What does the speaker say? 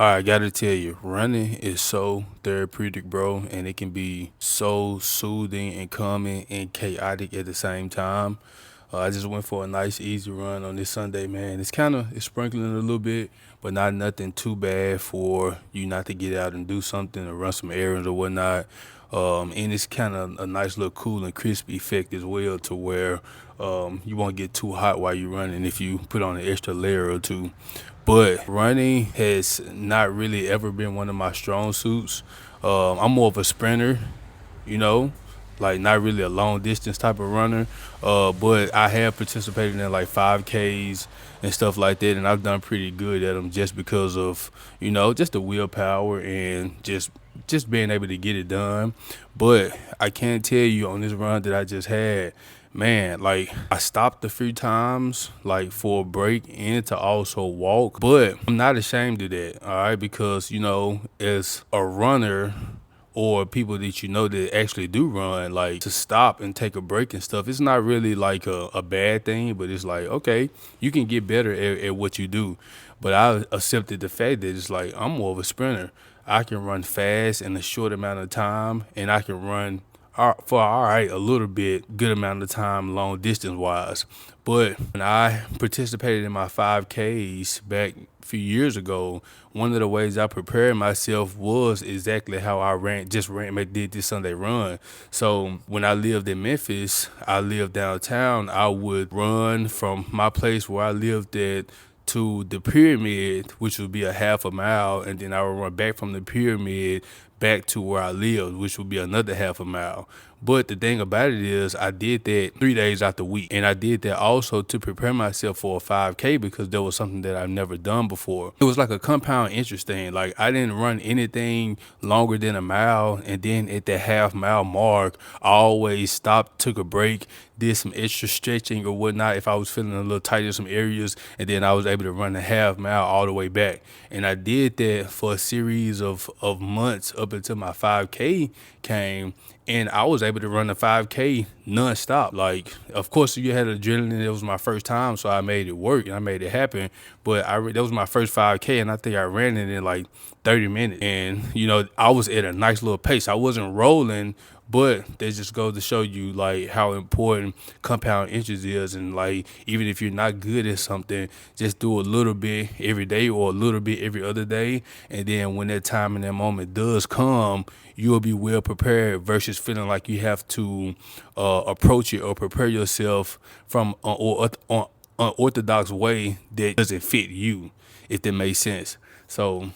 I gotta tell you, running is so therapeutic, bro, and it can be so soothing and calming and chaotic at the same time. I just went for a nice, easy run on this Sunday, man. It's sprinkling a little bit, but not nothing too bad for you not to get out and do something or run some errands or whatnot. And it's kind of a nice little cool and crispy effect as well, to where you won't get too hot while you're running if you put on an extra layer or two. But running has not really ever been one of my strong suits. I'm more of a sprinter, you know, like not really a long distance type of runner. But I have participated in like 5Ks and stuff like that, and I've done pretty good at them just because of just the willpower and just being able to get it done. But I can't tell you on this run that I just had, man, like I stopped a few times, like for a break and to also walk. But I'm not ashamed of that, all right, because as a runner or people that that actually do run, like to stop and take a break and stuff, it's not really like a bad thing, but it's like, okay, you can get better at what you do. But I accepted the fact that it's like I'm more of a sprinter. I can run fast in a short amount of time, and I can run for all right a little bit good amount of time long distance wise. But when I participated in my 5Ks back a few years ago, one of the ways I prepared myself was exactly how I did this Sunday run. So when I lived in Memphis, I lived downtown, I would run from my place where I lived at to the pyramid, which would be a half a mile, and then I would run back from the pyramid back to where I lived, which would be another half a mile. But the thing about it is, I did that 3 days out the week, and I did that also to prepare myself for a 5K because that was something that I've never done before. It was like a compound interest thing. Like I didn't run anything longer than a mile, and then at the half mile mark, I always stopped, took a break, did some extra stretching or whatnot if I was feeling a little tight in some areas, and then I was able to run the half mile all the way back. And I did that for a series of months up until my 5K came, and I was able to run the 5K nonstop. Like, of course, you had adrenaline. It was my first time, so I made it work and I made it happen. But that was my first 5K, and I think I ran it in like 30 minutes. And I was at a nice little pace. I wasn't rolling, but that just goes to show you like how important compound interest is. And like, even if you're not good at something, just do a little bit every day or a little bit every other day. And then when that time and that moment does come, you'll be well prepared versus feeling like you have to approach it or prepare yourself from an orthodox way that doesn't fit you, if that makes sense. So